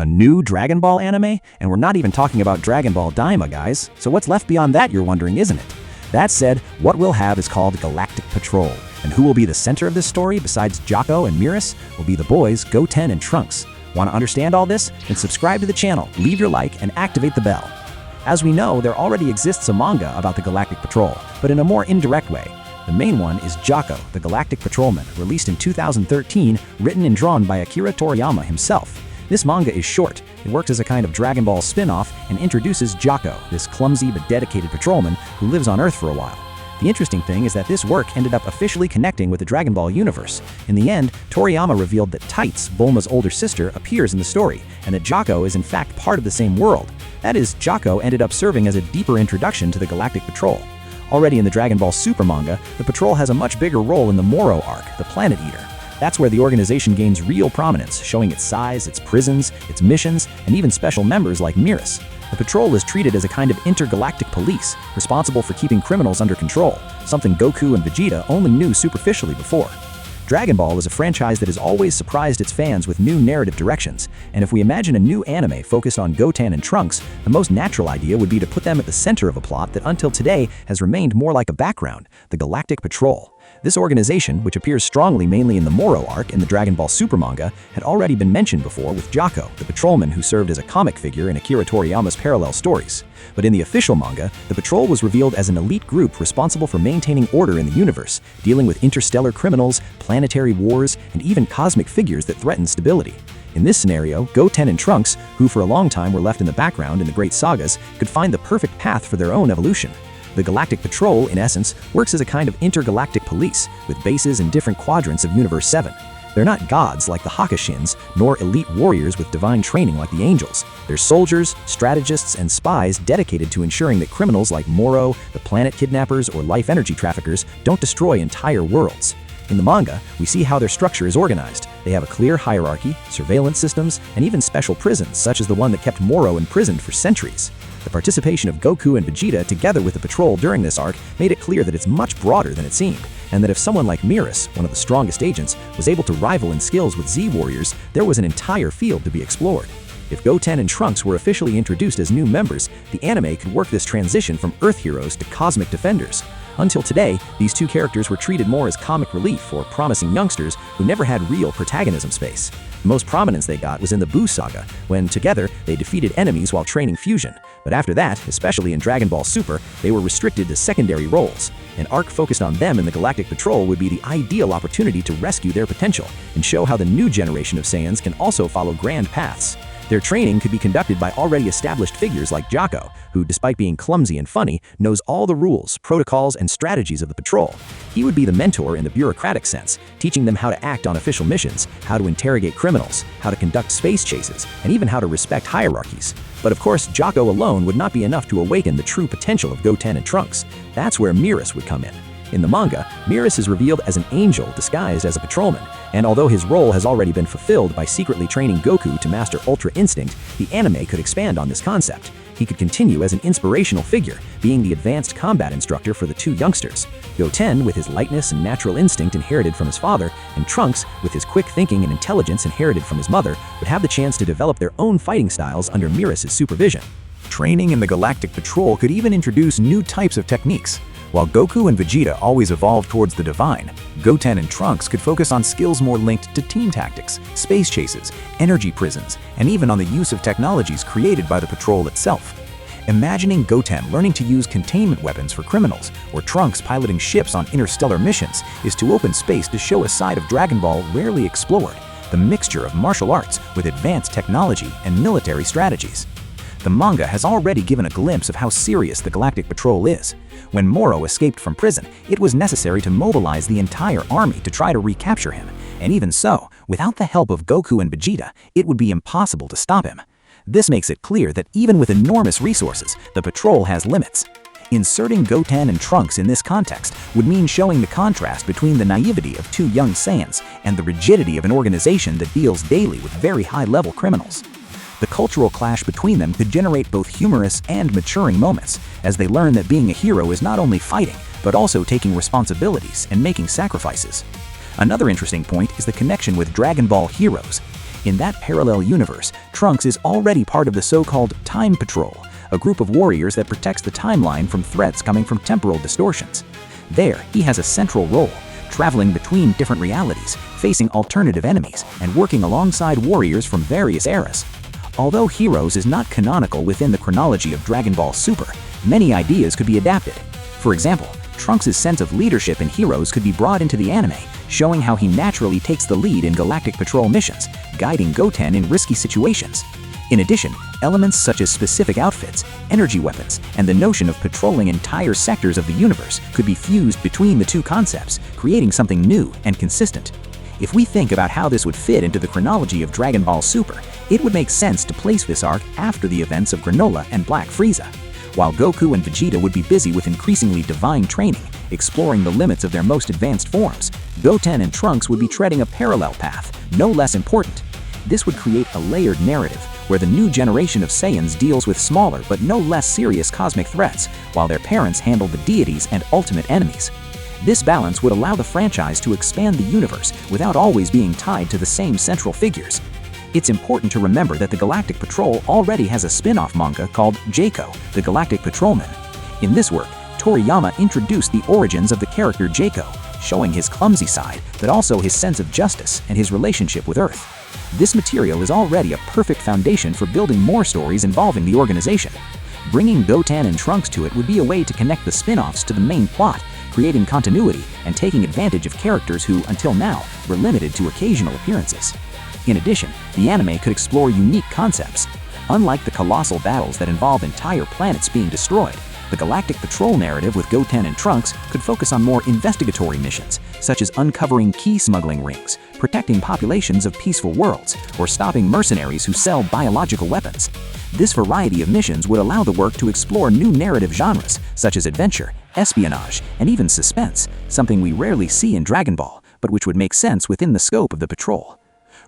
A new Dragon Ball anime? And we're not even talking about Dragon Ball Daima, guys. So what's left beyond that, you're wondering, isn't it? That said, what we'll have is called Galactic Patrol. And who will be the center of this story besides Jocko and Miras will be the boys Goten and Trunks. Want to understand all this? Then subscribe to the channel, leave your like, and activate the bell. As we know, there already exists a manga about the Galactic Patrol, but in a more indirect way. The main one is Jocko, the Galactic Patrolman, released in 2013, written and drawn by Akira Toriyama himself. This manga is short. It works as a kind of Dragon Ball spin-off and introduces Jocko, this clumsy but dedicated patrolman who lives on Earth for a while. The interesting thing is that this work ended up officially connecting with the Dragon Ball universe. In the end, Toriyama revealed that Tights, Bulma's older sister, appears in the story, and that Jocko is in fact part of the same world. That is, Jocko ended up serving as a deeper introduction to the Galactic Patrol. Already in the Dragon Ball Super manga, the Patrol has a much bigger role in the Moro arc, the Planet Eater. That's where the organization gains real prominence, showing its size, its prisons, its missions, and even special members like Miras. The Patrol is treated as a kind of intergalactic police, responsible for keeping criminals under control, something Goku and Vegeta only knew superficially before. Dragon Ball is a franchise that has always surprised its fans with new narrative directions, and if we imagine a new anime focused on Goten and Trunks, the most natural idea would be to put them at the center of a plot that until today has remained more like a background, the Galactic Patrol. This organization, which appears strongly mainly in the Moro arc in the Dragon Ball Super manga, had already been mentioned before with Jocko, the patrolman who served as a comic figure in Akira Toriyama's parallel stories. But in the official manga, the Patrol was revealed as an elite group responsible for maintaining order in the universe, dealing with interstellar criminals, planetary wars, and even cosmic figures that threaten stability. In this scenario, Goten and Trunks, who for a long time were left in the background in the great sagas, could find the perfect path for their own evolution. The Galactic Patrol, in essence, works as a kind of intergalactic police, with bases in different quadrants of Universe 7. They're not gods like the Hakashins, nor elite warriors with divine training like the Angels. They're soldiers, strategists, and spies dedicated to ensuring that criminals like Moro, the planet kidnappers, or life energy traffickers don't destroy entire worlds. In the manga, we see how their structure is organized. They have a clear hierarchy, surveillance systems, and even special prisons, such as the one that kept Moro imprisoned for centuries. The participation of Goku and Vegeta together with the Patrol during this arc made it clear that it's much broader than it seemed, and that if someone like Miras, one of the strongest agents, was able to rival in skills with Z-Warriors, there was an entire field to be explored. If Goten and Trunks were officially introduced as new members, the anime could work this transition from Earth heroes to cosmic defenders. Until today, these two characters were treated more as comic relief or promising youngsters who never had real protagonism space. The most prominence they got was in the Buu saga, when together they defeated enemies while training fusion. But after that, especially in Dragon Ball Super, they were restricted to secondary roles. An arc focused on them in the Galactic Patrol would be the ideal opportunity to rescue their potential and show how the new generation of Saiyans can also follow grand paths. Their training could be conducted by already established figures like Jocko, who, despite being clumsy and funny, knows all the rules, protocols, and strategies of the Patrol. He would be the mentor in the bureaucratic sense, teaching them how to act on official missions, how to interrogate criminals, how to conduct space chases, and even how to respect hierarchies. But of course, Jocko alone would not be enough to awaken the true potential of Goten and Trunks. That's where Miras would come in. In the manga, Miras is revealed as an angel disguised as a patrolman, and although his role has already been fulfilled by secretly training Goku to master Ultra Instinct, the anime could expand on this concept. He could continue as an inspirational figure, being the advanced combat instructor for the two youngsters. Goten, with his lightness and natural instinct inherited from his father, and Trunks, with his quick thinking and intelligence inherited from his mother, would have the chance to develop their own fighting styles under Miras' supervision. Training in the Galactic Patrol could even introduce new types of techniques. While Goku and Vegeta always evolved towards the divine, Goten and Trunks could focus on skills more linked to team tactics, space chases, energy prisons, and even on the use of technologies created by the Patrol itself. Imagining Goten learning to use containment weapons for criminals, or Trunks piloting ships on interstellar missions, is to open space to show a side of Dragon Ball rarely explored, the mixture of martial arts with advanced technology and military strategies. The manga has already given a glimpse of how serious the Galactic Patrol is. When Moro escaped from prison, it was necessary to mobilize the entire army to try to recapture him, and even so, without the help of Goku and Vegeta, it would be impossible to stop him. This makes it clear that even with enormous resources, the Patrol has limits. Inserting Goten and Trunks in this context would mean showing the contrast between the naivety of two young Saiyans and the rigidity of an organization that deals daily with very high-level criminals. The cultural clash between them could generate both humorous and maturing moments, as they learn that being a hero is not only fighting, but also taking responsibilities and making sacrifices. Another interesting point is the connection with Dragon Ball Heroes. In that parallel universe, Trunks is already part of the so-called Time Patrol, a group of warriors that protects the timeline from threats coming from temporal distortions. There, he has a central role, traveling between different realities, facing alternative enemies, and working alongside warriors from various eras. Although Heroes is not canonical within the chronology of Dragon Ball Super, many ideas could be adapted. For example, Trunks' sense of leadership in Heroes could be brought into the anime, showing how he naturally takes the lead in Galactic Patrol missions, guiding Goten in risky situations. In addition, elements such as specific outfits, energy weapons, and the notion of patrolling entire sectors of the universe could be fused between the two concepts, creating something new and consistent. If we think about how this would fit into the chronology of Dragon Ball Super, it would make sense to place this arc after the events of Granola and Black Frieza. While Goku and Vegeta would be busy with increasingly divine training, exploring the limits of their most advanced forms, Goten and Trunks would be treading a parallel path, no less important. This would create a layered narrative, where the new generation of Saiyans deals with smaller but no less serious cosmic threats, while their parents handle the deities and ultimate enemies. This balance would allow the franchise to expand the universe without always being tied to the same central figures. It's important to remember that the Galactic Patrol already has a spin-off manga called Jaco, the Galactic Patrolman. In this work, Toriyama introduced the origins of the character Jaco, showing his clumsy side, but also his sense of justice and his relationship with Earth. This material is already a perfect foundation for building more stories involving the organization. Bringing Goten and Trunks to it would be a way to connect the spin-offs to the main plot, creating continuity and taking advantage of characters who, until now, were limited to occasional appearances. In addition, the anime could explore unique concepts. Unlike the colossal battles that involve entire planets being destroyed, the Galactic Patrol narrative with Goten and Trunks could focus on more investigatory missions, such as uncovering key smuggling rings, protecting populations of peaceful worlds, or stopping mercenaries who sell biological weapons. This variety of missions would allow the work to explore new narrative genres, such as adventure, espionage, and even suspense, something we rarely see in Dragon Ball, but which would make sense within the scope of the patrol.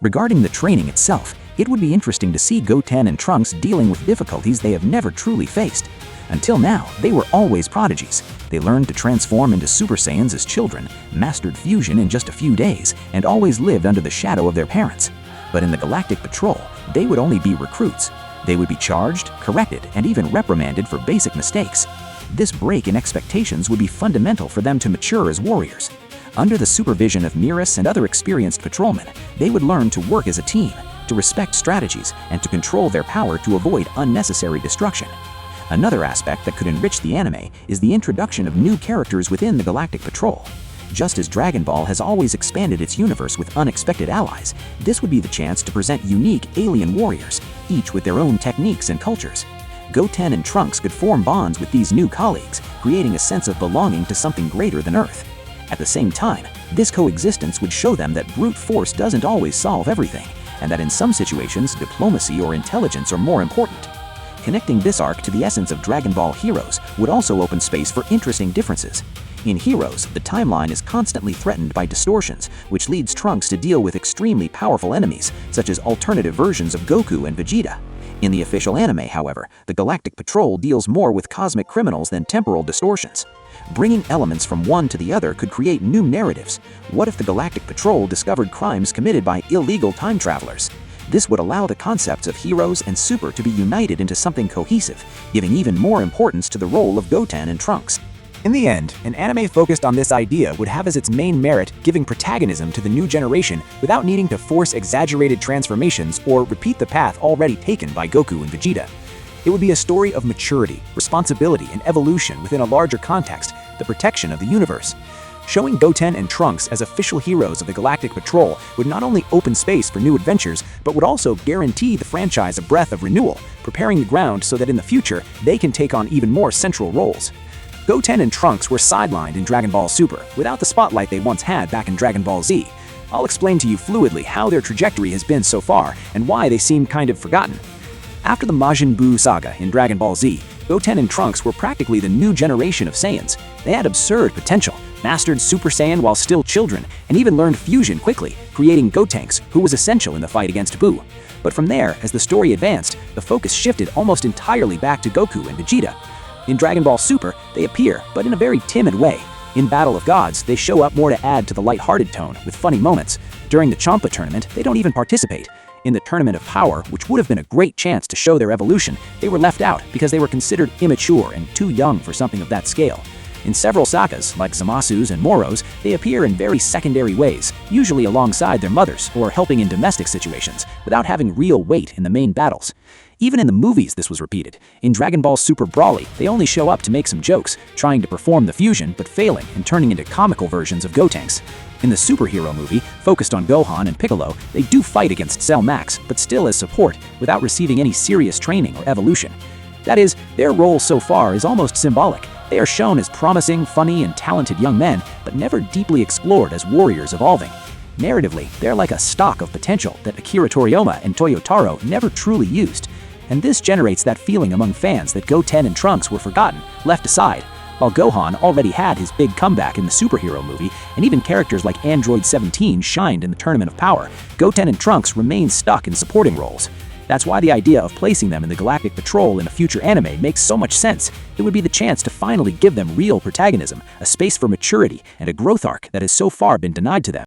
Regarding the training itself, it would be interesting to see Goten and Trunks dealing with difficulties they have never truly faced. Until now, they were always prodigies. They learned to transform into Super Saiyans as children, mastered fusion in just a few days, and always lived under the shadow of their parents. But in the Galactic Patrol, they would only be recruits. They would be charged, corrected, and even reprimanded for basic mistakes. This break in expectations would be fundamental for them to mature as warriors. Under the supervision of Miras and other experienced patrolmen, they would learn to work as a team, to respect strategies, and to control their power to avoid unnecessary destruction. Another aspect that could enrich the anime is the introduction of new characters within the Galactic Patrol. Just as Dragon Ball has always expanded its universe with unexpected allies, this would be the chance to present unique alien warriors, each with their own techniques and cultures. Goten and Trunks could form bonds with these new colleagues, creating a sense of belonging to something greater than Earth. At the same time, this coexistence would show them that brute force doesn't always solve everything, and that in some situations, diplomacy or intelligence are more important. Connecting this arc to the essence of Dragon Ball Heroes would also open space for interesting differences. In Heroes, the timeline is constantly threatened by distortions, which leads Trunks to deal with extremely powerful enemies, such as alternative versions of Goku and Vegeta. In the official anime, however, the Galactic Patrol deals more with cosmic criminals than temporal distortions. Bringing elements from one to the other could create new narratives. What if the Galactic Patrol discovered crimes committed by illegal time travelers? This would allow the concepts of Heroes and Super to be united into something cohesive, giving even more importance to the role of Goten and Trunks. In the end, an anime focused on this idea would have as its main merit giving protagonism to the new generation without needing to force exaggerated transformations or repeat the path already taken by Goku and Vegeta. It would be a story of maturity, responsibility, and evolution within a larger context, the protection of the universe. Showing Goten and Trunks as official heroes of the Galactic Patrol would not only open space for new adventures, but would also guarantee the franchise a breath of renewal, preparing the ground so that in the future, they can take on even more central roles. Goten and Trunks were sidelined in Dragon Ball Super, without the spotlight they once had back in Dragon Ball Z. I'll explain to you fluidly how their trajectory has been so far, and why they seem kind of forgotten. After the Majin Buu saga in Dragon Ball Z, Goten and Trunks were practically the new generation of Saiyans. They had absurd potential, mastered Super Saiyan while still children, and even learned fusion quickly, creating Gotenks, who was essential in the fight against Buu. But from there, as the story advanced, the focus shifted almost entirely back to Goku and Vegeta. In Dragon Ball Super, they appear, but in a very timid way. In Battle of Gods, they show up more to add to the light-hearted tone, with funny moments. During the Champa tournament, they don't even participate. In the Tournament of Power, which would have been a great chance to show their evolution, they were left out because they were considered immature and too young for something of that scale. In several sagas, like Zamasu's and Moro's, they appear in very secondary ways, usually alongside their mothers or helping in domestic situations, without having real weight in the main battles. Even in the movies this was repeated. In Dragon Ball Super Broly, they only show up to make some jokes, trying to perform the fusion but failing and turning into comical versions of Gotenks. In the superhero movie, focused on Gohan and Piccolo, they do fight against Cell Max, but still as support, without receiving any serious training or evolution. That is, their role so far is almost symbolic. They are shown as promising, funny, and talented young men, but never deeply explored as warriors evolving. Narratively, they're like a stock of potential that Akira Toriyama and Toyotaro never truly used. And this generates that feeling among fans that Goten and Trunks were forgotten, left aside. While Gohan already had his big comeback in the superhero movie, and even characters like Android 17 shined in the Tournament of Power, Goten and Trunks remain stuck in supporting roles. That's why the idea of placing them in the Galactic Patrol in a future anime makes so much sense. It would be the chance to finally give them real protagonism, a space for maturity, and a growth arc that has so far been denied to them.